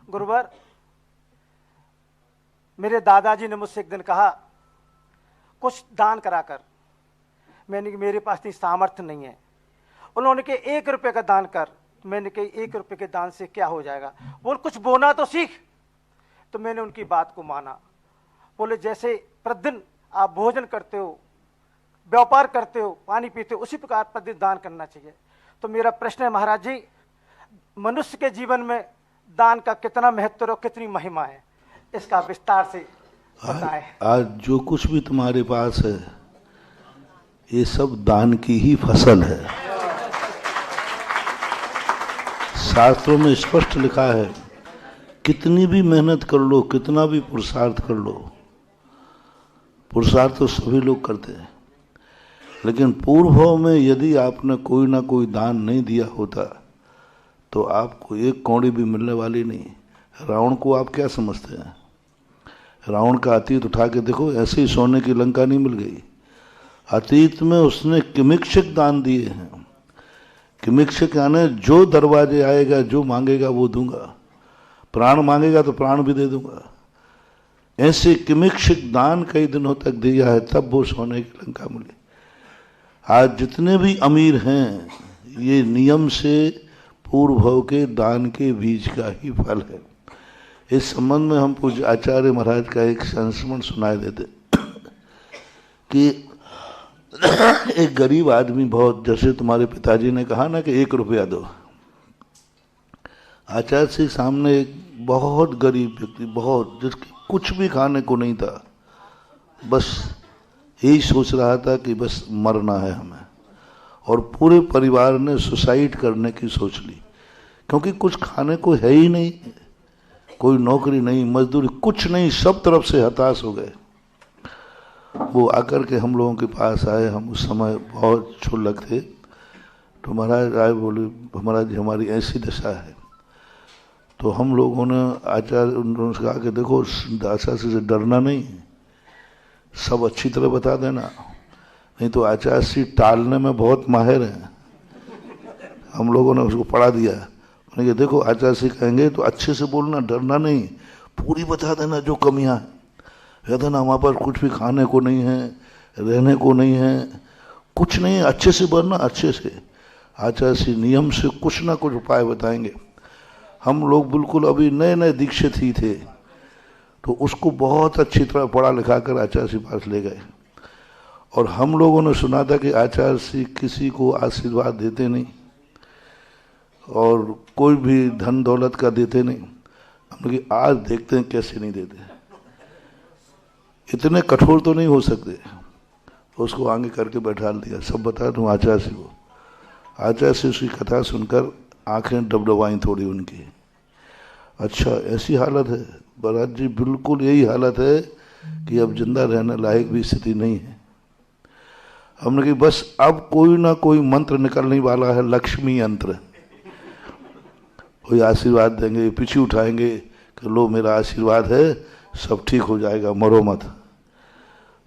गुरुवर, मेरे दादाजी ने मुझसे एक दिन कहा कुछ दान कराकर। मैंने कि मेरे पास इतनी सामर्थ्य नहीं है। उन्होंने कहा 1 रुपये का दान कर। मैंने कहा 1 रुपये के दान से क्या हो जाएगा? बोल कुछ बोना तो सीख। तो मैंने उनकी बात को माना। बोले जैसे प्रतिदिन आप भोजन करते हो, व्यापार करते हो, पानी पीते हो, उसी प्रकार प्रतिदिन दान करना चाहिए। तो मेरा प्रश्न है महाराज जी, मनुष्य के जीवन में दान का कितना महत्व और कितनी महिमा है, इसका विस्तार से बताएं। आज जो कुछ भी तुम्हारे पास है ये सब दान की ही फसल है। शास्त्रों में स्पष्ट लिखा है, कितनी भी मेहनत कर लो, कितना भी पुरुषार्थ कर लो, पुरुषार्थ तो सभी लोग करते हैं, लेकिन पूर्व में यदि आपने कोई ना कोई दान नहीं दिया होता तो आपको 1 कौड़ी भी मिलने वाली नहीं। रावण को आप क्या समझते हैं? रावण का अतीत उठा के देखो, ऐसे ही सोने की लंका नहीं मिल गई। अतीत में उसने किमिक्षक दान दिए हैं। किमिक्षक यानी जो दरवाजे आएगा, जो मांगेगा वो दूंगा, प्राण मांगेगा तो प्राण भी दे दूंगा। ऐसे किमिक्षक दान कई दिनों तक दिया है, तब वो सोने की लंका मिली। आज जितने भी अमीर हैं ये नियम से पूर्व भव के दान के बीज का ही फल है। इस संबंध में हम पूज्य आचार्य महाराज का एक संस्मरण सुनाए देते कि एक गरीब आदमी, बहुत जैसे तुम्हारे पिताजी ने कहा ना कि 1 रुपया दो, आचार्य से सामने एक बहुत गरीब व्यक्ति, बहुत जिसके कुछ भी खाने को नहीं था, बस यही सोच रहा था कि बस मरना है हमें, और पूरे परिवार ने सुसाइड करने की सोच ली, क्योंकि कुछ खाने को है ही नहीं, कोई नौकरी नहीं, मजदूरी कुछ नहीं, सब तरफ से हताश हो गए। वो आकर के हम लोगों के पास आए, हम उस समय बहुत क्षुल्लक थे। तो महाराज आए, बोले महाराज जी हमारी ऐसी दशा है। तो हम लोगों ने आचार्य उन्होंने कहा कि देखो दशा से डरना नहीं, सब अच्छी तरह बता देना, नहीं तो आचार्य श्री टालने में बहुत माहिर हैं। हम लोगों ने उसको पढ़ा दिया। उन्होंने कहा देखो आचार्य श्री कहेंगे तो अच्छे से बोलना, डरना नहीं, पूरी बता देना जो कमियां हैं। कहते ना हमारे पास कुछ भी खाने को नहीं है, रहने को नहीं है, कुछ नहीं है, अच्छे से बोलना, अच्छे से। आचार्य श्री नियम से कुछ ना कुछ उपाय बताएंगे। हम लोग बिल्कुल अभी नए नए दीक्षित ही थे, तो उसको बहुत अच्छी तरह पढ़ा लिखा कर आचार्य श्री पास ले गए। और हम लोगों ने सुना था कि आचार्य श्री किसी को आशीर्वाद देते नहीं और कोई भी धन दौलत का देते नहीं। हमने कि आज देखते हैं कैसे नहीं देते, इतने कठोर तो नहीं हो सकते। उसको आगे करके बैठा दिया, सब बता दूं आचार्य श्री को। आचार्य श्री उसकी कथा सुनकर आंखें डबडबाई थोड़ी उनकी। अच्छा ऐसी हालत है महाराज जी, बिल्कुल यही हालत है कि अब जिंदा रहने लायक भी स्थिति नहीं है। हमने कहा बस अब कोई ना कोई मंत्र निकलने वाला है, लक्ष्मी यंत्र, कोई आशीर्वाद देंगे, पीछे उठाएंगे कि लो मेरा आशीर्वाद है, सब ठीक हो जाएगा, मरो मत।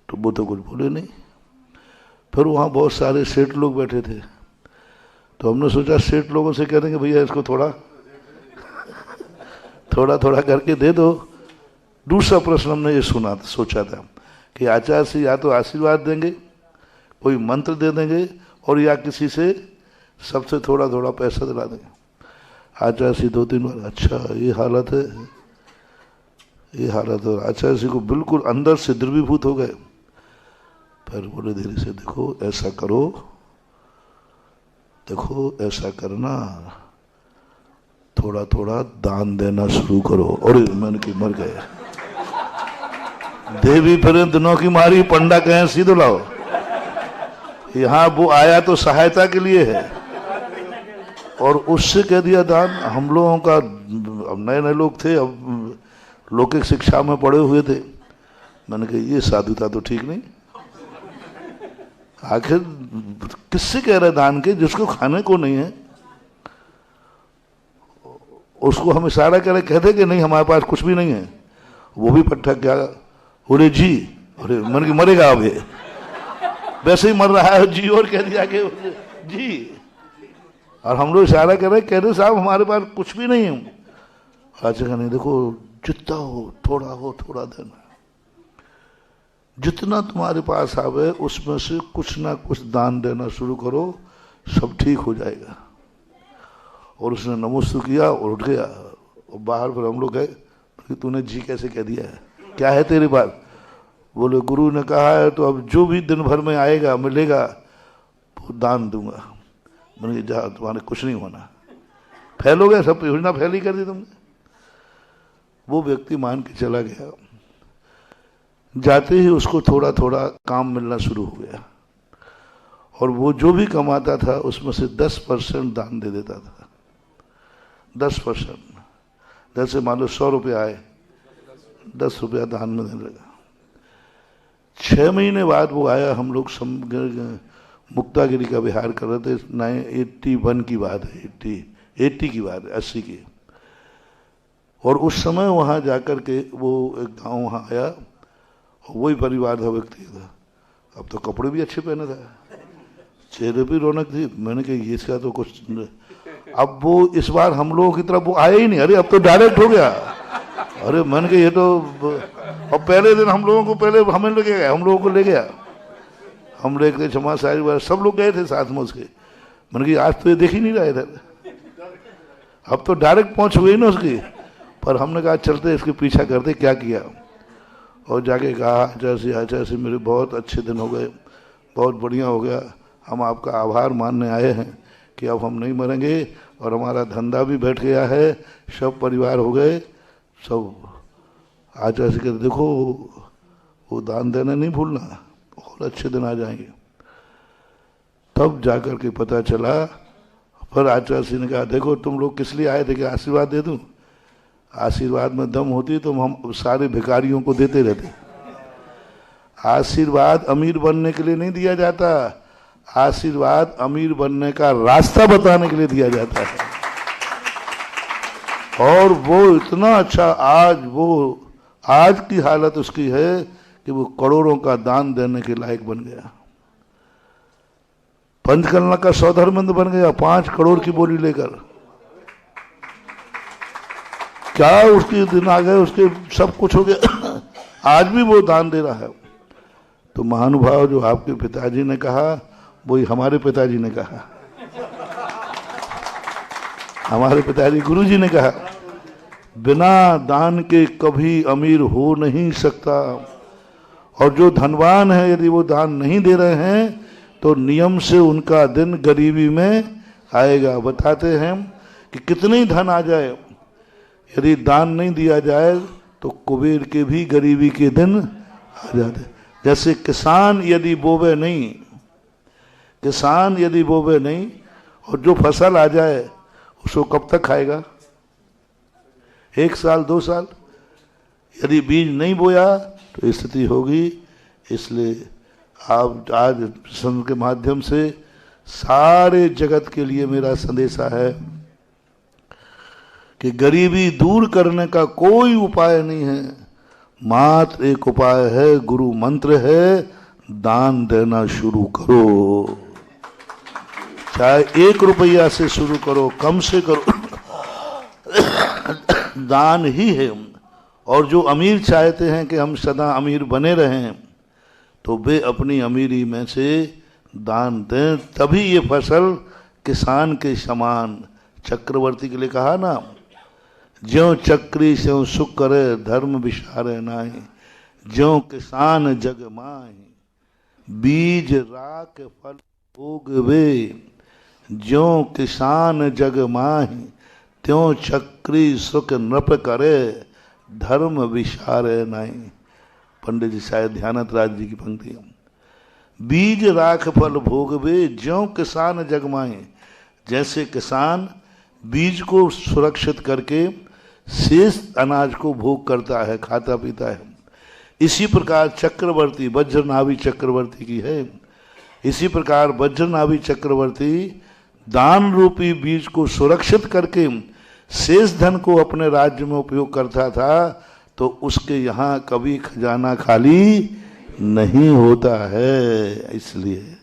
तो वो तो कुछ बोले नहीं। फिर वहाँ बहुत सारे सेठ लोग बैठे थे, तो हमने सोचा सेठ लोगों से कह देंगे भैया इसको थोड़ा थोड़ा करके दे दो। दूसरा प्रश्न हमने ये सोचा था कि आचार्य से या तो आशीर्वाद देंगे, कोई मंत्र दे देंगे, और या किसी से सबसे थोड़ा थोड़ा पैसा दिला देंगे। आचार्य से 2-3 बार अच्छा ये हालत है, ये हालत है। आचार्य जी को बिल्कुल अंदर से द्रवीभूत हो गए। फिर बोले धीरे से देखो ऐसा करो, देखो ऐसा करना, थोड़ा थोड़ा दान देना शुरू करो। और मैंने की मर गए, देवी फिर दिनों की मारी, पंडा कहें सीधो लाओ। यहाँ वो आया तो सहायता के लिए है, और उससे कह दिया दान। हम लोगों का, अब नए नए लोग थे, अब लौकिक शिक्षा में पढ़े हुए थे। मैंने कहा ये साधुता तो ठीक नहीं। आखिर किससे कह रहे दान के, जिसको खाने को नहीं है उसको हम इशारा करें, कहते कि नहीं हमारे पास कुछ भी नहीं है, वो भी पट्टा क्या, अरे जी, अरे मन की मरेगा अब ये, वैसे ही मर रहा है जी, और कह दिया कि जी। और हम लोग इशारा कर रहे, कह रहे साहब हमारे पास कुछ भी नहीं है। राजा कहने देखो जितना हो थोड़ा देना, जितना तुम्हारे पास आवे उसमें से कुछ ना कुछ दान देना शुरू करो, सब ठीक हो जाएगा। और उसने नमोस्तु किया और उठ गया। और बाहर पर हम लोग गए, तूने जी कैसे कह दिया है, क्या है तेरी बात? बोले गुरु ने कहा है तो अब जो भी दिन भर में आएगा मिलेगा वो दान दूंगा। मैंने कहा जा, तुम्हारे कुछ नहीं होना, फैलोगे, सब योजना फैली कर दी तुमने। वो व्यक्ति मान के चला गया। जाते ही उसको थोड़ा थोड़ा काम मिलना शुरू हो गया, और वो जो भी कमाता था उसमें से 10% दान दे देता था। 10%, जैसे मान लो 100 रुपये आए, 10 रुपया दान में देने लगा। 6 महीने बाद वो आया, हम लोग मुक्तागिरी का विहार कर रहे थे, 81 की बात है, 80 की बात है, 80 की। और उस समय वहाँ जाकर के वो एक गाँव वहाँ आया, वही परिवार था, व्यक्ति था। अब तो कपड़े भी अच्छे पहने था, चेहरे भी रौनक थी। मैंने कहा ये इसका तो कुछ, अब वो इस बार हम लोगों की तरफ वो आया ही नहीं, अरे अब तो डायरेक्ट हो गया। अरे मैंने कहा ये तो, और पहले दिन हम लोगों को, पहले हमें ले गया, हम लोगों को ले गया, हम ले गए क्षमा सारी, सब लोग गए थे साथ में उसके। मैंने कहा आज तो ये देख ही नहीं रहा इधर, अब तो डायरेक्ट पहुंच हुई ना उसकी। पर हमने कहा चलते इसके पीछा करते, क्या किया, और जाके कहा जैसे मेरे बहुत अच्छे दिन हो गए, बहुत बढ़िया हो गया, हम आपका आभार मानने आए हैं कि अब हम नहीं मरेंगे, और हमारा धंधा भी बैठ गया है, सब परिवार हो गए, सब आज ऐसे कहते देखो वो दान देना नहीं भूलना, और अच्छे दिन आ जाएंगे। तब जाकर के पता चला, फिर आचार्य सिंह ने कहा देखो तुम लोग किस लिए आए थे, कि आशीर्वाद दे दूं? आशीर्वाद में दम होती तो हम सारे भिखारियों को देते रहते। आशीर्वाद अमीर बनने के लिए नहीं दिया जाता, आशीर्वाद अमीर बनने का रास्ता बताने के लिए दिया जाता है। और वो इतना अच्छा, आज की हालत उसकी है कि वो करोड़ों का दान देने के लायक बन गया, पंचकन्या का सौधर्मंद बन गया, 5 करोड़ की बोली लेकर। क्या उसके दिन आ गए, उसके सब कुछ हो गया, आज भी वो दान दे रहा है। तो महानुभाव जो आपके पिताजी ने कहा वही हमारे पिताजी ने कहा, हमारे पिताजी गुरुजी ने कहा बिना दान के कभी अमीर हो नहीं सकता। और जो धनवान है यदि वो दान नहीं दे रहे हैं तो नियम से उनका दिन गरीबी में आएगा। बताते हैं कि कितने ही धन आ जाए, यदि दान नहीं दिया जाए तो कुबेर के भी गरीबी के दिन आ जाते। जैसे किसान यदि बोवे नहीं, किसान यदि बोवे नहीं और जो फसल आ जाए उसको कब तक खाएगा? 1 साल 2 साल। यदि बीज नहीं बोया तो स्थिति होगी। इसलिए आप आज संत के माध्यम से सारे जगत के लिए मेरा संदेशा है कि गरीबी दूर करने का कोई उपाय नहीं है, मात्र एक उपाय है, गुरु मंत्र है, दान देना शुरू करो। चाहे 1 रुपया से शुरू करो, कम से करो, दान ही है। और जो अमीर चाहते हैं कि हम सदा अमीर बने रहें तो वे अपनी अमीरी में से दान दें, तभी ये फसल किसान के समान। चक्रवर्ती के लिए कहा ना, ज्यों चक्री स्यों सुख करे धर्म विसारे नाही, ज्यों किसान जग माही बीज राख फल भोग वे, ज्यों किसान जग माही त्यों चक्री सुख नृप करे धर्म विसारे नहीं। पंडित जी शायद ध्यानत राज जी की पंक्ति। बीज राख फल भोग वे, ज्यों किसान जग माही, जैसे किसान बीज को सुरक्षित करके शेष अनाज को भोग करता है, खाता पीता है, इसी प्रकार चक्रवर्ती वज्रनाभि चक्रवर्ती की है। इसी प्रकार वज्रनाभि चक्रवर्ती दान रूपी बीज को सुरक्षित करके शेष धन को अपने राज्य में उपयोग करता था, तो उसके यहाँ कभी खजाना खाली नहीं होता है। इसलिए